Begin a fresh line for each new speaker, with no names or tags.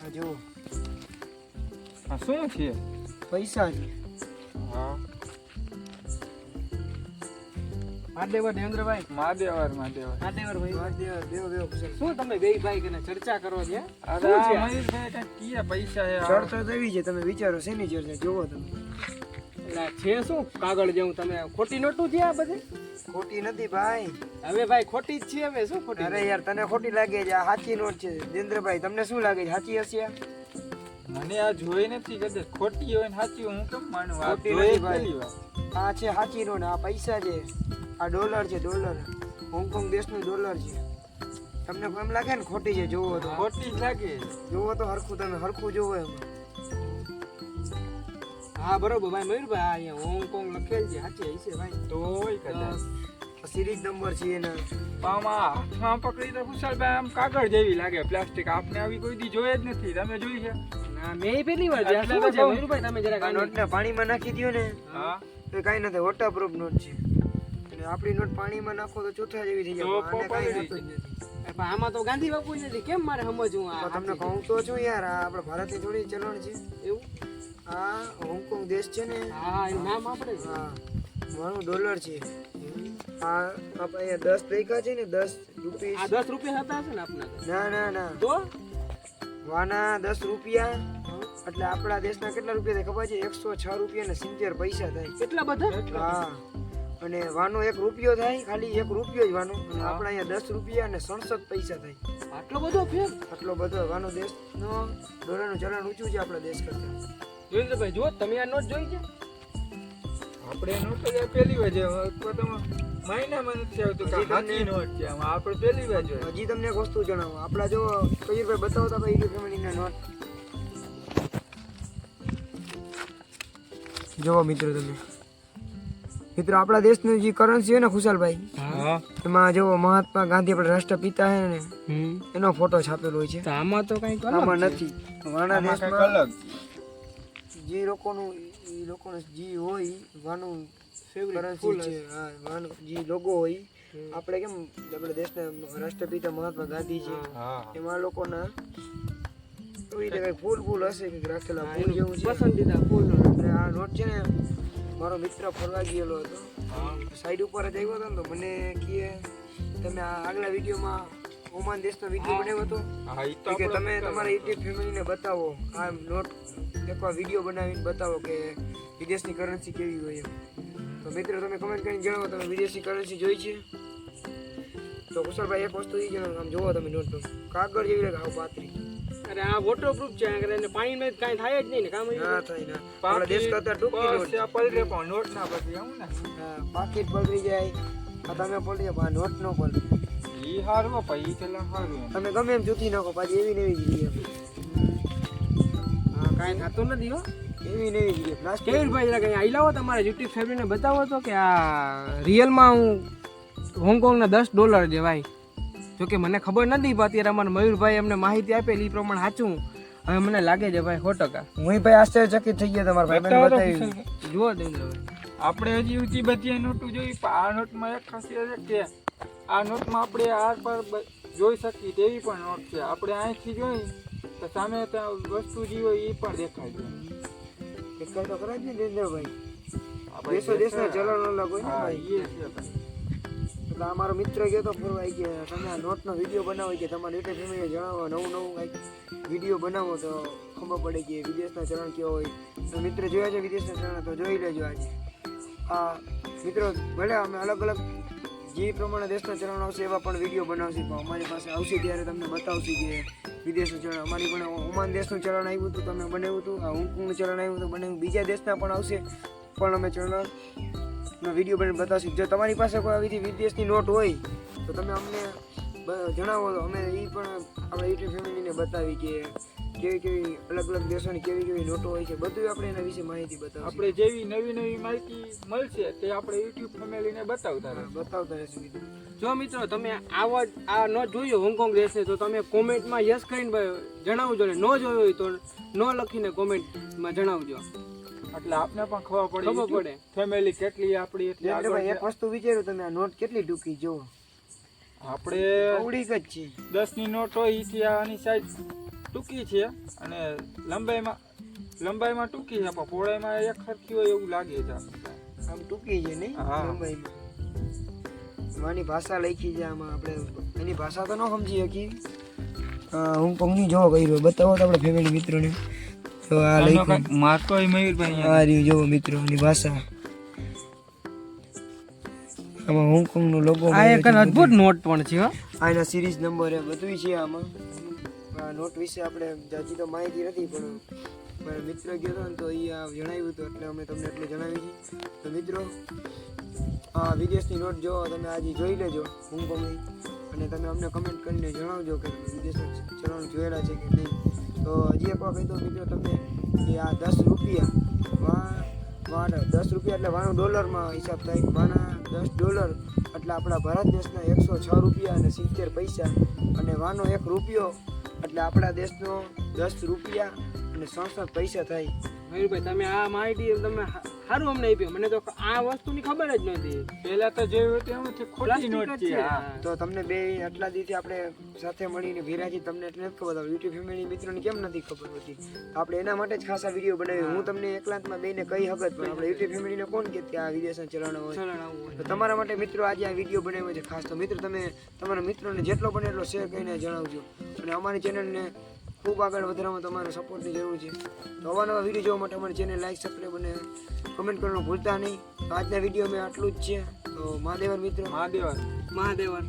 આ જો
આ શું છે?
પૈસા છે.
હા
માદેવર દેવેન્દ્રભાઈ,
માદેવર
ભાઈ શું તમે બે ભાઈ કને ચર્ચા કરો છો?
અરે
શું છે?
આ મયુરભાઈ કાંઈક કીએ પૈસા હે
ચર્ચા તો એવી છે, તમે વિચારો શેની ચર્ચા જોવો તમે.
એટલે આ છે શું કાગળ જેવું? તમે ખોટી નોટું છે આ બધી?
ખોટી નથી ભાઈ.
હવે ભાઈ ખોટી જ છે. હવે શું ખોટી?
અરે યાર તને ખોટી લાગે છે, આ સાચી નોટ છે. દેન્દ્રભાઈ તમને શું લાગે છે, સાચી હશે આ?
મને આ જોઈ નથી કદાચ ખોટી હોય ને સાચી હોય, હું કેમ માનું? આ
ખોટી
જોઈ
નથી ભાઈ.
પહેલી વાર.
આ છે સાચી નોટ. આ પૈસા છે, આ ડોલર છે, ડોલર હોંગકોંગ દેશનું ડોલર છે. તમને એમ લાગે ને ખોટી છે? જોવો તો
ખોટી જ લાગે.
જોવો તો હરખું, તમે હરખું જોવો એમાં.
હા બરોબર ભાઈ મયુરભાઈ, આ અહીંયા હોંગકોંગ લખેલ છે, સાચી હશે ભાઈ.
તો હોય કદાચ.
સિરીઝ નંબર છે એના.
આમાં હાથમાં પકડી તો કુશાલભાઈ આમ કાગળ જેવી લાગે, પ્લાસ્ટિક. આપને આવી કોઈ દી જોઈ જ નથી. તમે જોઈ છે?
ના મેં પહેલી વાર જોયા.
એટલે
શું
તો
છે
કહું.
મયુરભાઈ, તમે જરાક
આ
આની-
નોટને પાણીમાં નાખી દો ને
હા
તો કાંઈ નથી, વોટરપ્રૂફ નોટ છે. અને આપણી નોટ પાણીમાં નાખો તો ચોથા જેવી થઈ જાય.
તો
આને કાંઈ
પડી
થતું જ નથી.
પણ આમાં તો ગાંધી બાપુ નથી. કેમ મારે સમજવું આ?
પણ તમને કહું તો છું યાર, આ આપણા ભારતની થોડી ચલણ છે.
એવું?
આ હોંગકોંગ દેશ છે ને,
હા એનું નામ આપણે
હા મારું ડોલર છે. આ આપણે અહીંયા 10 પૈસા છે ને, 10 રૂપિયા.
આ 10 રૂપિયા હતા હશે ને આપના?
ના ના ના,
તો
વાના 10 રૂપિયા એટલે આપણા દેશના કેટલા રૂપિયા થાય ખબર છે? 106 રૂપિયા ને 70 પૈસા થાય.
કેટલા બધા?
હા, અને વાનો 1 રૂપિયો થાય, ખાલી 1 રૂપિયો જ વાનો. અને આપણા અહીંયા 10 રૂપિયા અને 67 પૈસા થાય.
આટલો બધો ફેર?
આટલો બધો વાનો દેશનો ડોલરનું ચલણ ઊંચું છે આપણા દેશ કરતા.
જોઈન્દ્રભાઈ જો તમે આ નોટ જોઈ છે?
આપણે નોટ જ પહેલી વાર છે. મહિનામાં નથી આવતું કે
હજી તમને-
સાચી નોટ છે. આમાં આપણે પહેલી વાર જોઈએ.
હજી તમને એક વસ્તુ જણાવો. આપણા જો કયુરભાઈ બતાવતા ભાઈ યુટ્યુબ ફેમિલીના નોટ જોવો મિત્રો. તમે મિત્રો આપણા દેશનું જે કરન્સી હોય ને ખુશાલભાઈ,
હા
એમાં જો મહાત્મા ગાંધી આપણા રાષ્ટ્રપિતા છે ને, એનો ફોટો છાપેલો હોય છે.
તો આમાં તો કઈક
આમાં નથી. વાના
આમાં કંઈક
દેશમાં
અલગ.
જે લોકોનું જે હોય વાનું
ફેવરિટ
કરન્સી છે, હા વાનું જે લોગો હોય, આપણે કેમ આપણા દેશના રાષ્ટ્રપિતા મહાત્મા ગાંધી છે,
હા
એમાં લોકોના એવી રીતે કંઈક ફૂલ હશે કંઈક રાખેલા ફૂલ જેવું છે.
પસંદીદા ફૂલ.
અને આ નોટ છે ને, મારો મિત્ર ફરવા ગયેલો હતો,
હા
સાઈડ ઉપર જ આવ્યો હતો ને, તો મને કહે તમે આ આગલા વિડીયોમાં ઓમાન દેશનો વિડીયો બનાવ્યો હતો
હા ઈ તો
કે
આપણે
તમે તમારા યુટ્યુબ ફેમિલીને બતાવો, આ નોટ એકવાર વિડીયો બનાવીને બતાવો કે વિદેશની કરન્સી કેવી હોય એમ. તો મિત્રો તમે કમેન્ટ કરીને જણાવો તમે વિદેશી કરન્સી જોઈ છે? તો કુશલભાઈ એક વસ્તુ એ જણાવો, આમ જોવો તમે નોટ કાગળ જેવી લાગે, આવું પાતળી.
અરે આ વોટરપ્રૂફ છે, એને પાણીમાં કાંઈ થાય જ નહીં ને કામ.
ના થાય ના, આપણા દેશ કરતા ટૂંકી નોટ છે.
પલરે પણ નોટ ના પછી આવું ને
હા, પાકીટ પલળી જાય, આ તમે પલળી જાય, આ નોટ નો પલળે.
ઈ હારું પછી ઈ ચલા હારું.
તમે ગમે એમ જૂથી નાખો પાછી એવી ને એવી જ રહે.
હા કાંઈ થતું નથી હો.
એવી ને એવી જ રહે. પ્લાસ્ટિક
કેવીરભાઈ જરાક અહીંયા આઈ લાવો, તમારા યુટ્યુબ ફેમિલીને બતાવો તો કે આ રિયલમાં હું હોંગકોંગના $10 છે ભાઈ. જોકે મને ખબર નથી, પણ અત્યારે અમારા મયુરભાઈ અમને માહિતી આપેલી એ પ્રમાણે સાચું હવે મને લાગે છે ભાઈ 100%.
હું ભાઈ આશ્ચર્યચકિત થઈ ગયા તમારા ભાઈ બતાવી.
જુઓ દેવેન્દ્રભાઈ,
આપણે હજી ઊંચી બધી નોટો જોઈ, પણ આ નોટમાં એક ખાસિયત છે કે આ નોટમાં આપણે આર પર જોઈ શકીએ તેવી પણ નોટ છે. આપણે અહીંથી જોઈ તો સામે ત્યાં વસ્તુ જે હોય એ પણ દેખાય છે.
દેખાય તો ખરા જ ને દેન્દ્રભાઈ.
આપણે
દેશો દેશના ચલણ અલગ હોય ને
હા
ભાઈ.
એ છે ભાઈ.
એટલે આ મારો મિત્ર ગયો તો ફરવા કે તમે આ નોટનો વિડીયો બનાવો કે તમારા યુટ્યુબ ફેમિલીને જણાવો, નવું કંઈક વિડીયો બનાવો તો ખબર પડે કે વિદેશના ચલણ કેવા હોય. તો મિત્ર જોયા છે વિદેશના ચલણ તો જોઈ લેજો આજે. આ મિત્રો ભલે અમે અલગ અલગ જે પ્રમાણે દેશના ચલણ આવશે એવા પણ વિડીયો બનાવશે, પણ અમારી પાસે આવશે ત્યારે તમને બતાવશે કે વિદેશનું ચલણ. અમારી પણ ઓમાન દેશનું ચલણ આવ્યું હતું, તમે બનાવ્યું હતું. આ હોંગકોંગનું ચલણ આવ્યું હતું, બનાવ્યું. બીજા દેશના પણ આવશે, પણ અમે ચલણનો વિડીયો બનાવીને બતાવશું. જો તમારી પાસે કોઈ આવી વિદેશની નોટ હોય તો તમે અમને જણાવો, તો અમે એ પણ આપણા યુટ્યુબ ફેમિલીને બતાવી કે કેવી કેવી અલગ અલગ દેશોની કેવી કેવી નોટો હોય છે, બધું આપણે એના વિશે માહિતી બતાવશું.
આપણે જેવી નવી માહિતી મળશે તે આપણે યુટ્યુબ ફેમિલીને બતાવતા રહેશું.
બતાવતા રહેશું મિત્રો.
જો મિત્રો તમે આ ન જોયો હોંગકોંગ દેશે તો તમે કોમેન્ટમાં યસ કરીને જણાવજો, ને ન જોયો હોય તો ન લખીને કોમેન્ટમાં જણાવજો,
એટલે આપને પણ ખબર
ખબર
પડે
પડે.
ફેમિલી કેટલી આપણી એટલી આગળ
દેન્દ્રભાઈ
છે.
એક વસ્તુ વિચાર્યું તમે, આ નોટ કેટલી ટૂંકી જો
આપણે
અવળી જ છે.
10 ની નોટ હોય ઈ આની સાઈઝ ટૂંકી છે અને લંબાઈમાં ટૂંકી છે પણ પહોળાઈમાં એક સરખી હોય એવું લાગે છે આપણને.
આમ ટૂંકી છે નહીં
હા.
લંબાઈમાં. આની ભાષા લખી છે આમાં આપણે એની ભાષા તો ન સમજી શકી. હોંગકોંગની જોવો કર્યો બતાવો તો આપણે ફેમિલી મિત્રોને. તો આ
આનો
લખ્યું
કાંઈક માર્કો હોય મયુરભાઈ
આ રહ્યું જોવો મિત્રો એની ભાષા. આમાં હોંગકોંગનો લોગો
આ એક અદ્ભુત નોટ પણ છે હો.
આના સિરીઝ નંબર એ બધું છે આમાં. આ નોટ વિશે આપણે જાજી તો માહિતી નથી પણ મારા મિત્ર ગયો હતો ને તો એ આ જણાવ્યું હતું એટલે અમે તમને એટલું જણાવી છે. તો મિત્રો આ વિદેશની નોટ જો તમે આજે જોઈ લેજો હોંગકોંગની અને તમે અમને કમેન્ટ કરીને જણાવજો કે વિદેશના ચલણ જોયેલા છે કે નહીં. તો હજી એક વાર કહી દો મિત્રો તમને કે આ 10 રૂપિયા 10 રૂપિયા એટલે $1 હિસાબ થાય. $10 એટલે આપણા ભારત દેશના 106 રૂપિયા અને 70 પૈસા અને $1 એટલે આપણા દેશનો 10 રૂપિયા અને 67 પૈસા થાય.
મયુરભાઈ તમે આ માહિતી તમે સારું અમને આપી. મને તો આ વસ્તુની ખબર જ નહોતી.
પહેલા તો જોયું હતું એમાંથી ખોટી નોટ
પ્લાસ્ટિક જ
છે.
છે.
હા.
તો તમને બે આટલા દીથી આપણે સાથે મળીને વિરાજી તમને એટલે નથી ખબર યુટ્યુબ ફેમિલી મિત્રોને કેમ નથી ખબર હોતી. આપણે એના માટે જ ખાસ આ વિડીયો બનાવ્યો. હું તમને એકલાંતમાં બેને કહી શકત પણ આપણે યુટ્યુબ ફેમિલીને કોણ કે આ વિદેશના ચલણો હોય.
ચલણ આવું હોય.
તો તમારા માટે મિત્રો આજે આ વિડીયો બનાવ્યો છે ખાસ. તો મિત્રો તમે તમારા મિત્રોને જેટલો બને એટલો શેર કરીને જણાવજો અને અમારી ચેનલને ખૂબ આગળ વધારવામાં તમારો સપોર્ટની જરૂર છે. તો અવાનવા વિડીયો જોવા માટે અમારી ચેનલ લાઈક સબસ્ક્રાઈબ અને કમેન્ટ કરવાનું ભૂલતા નહીં. તો આજના વિડીયો મેં આટલું જ છે. તો મહાદેવર મિત્રો
મહાદેવ
મહાદેવર.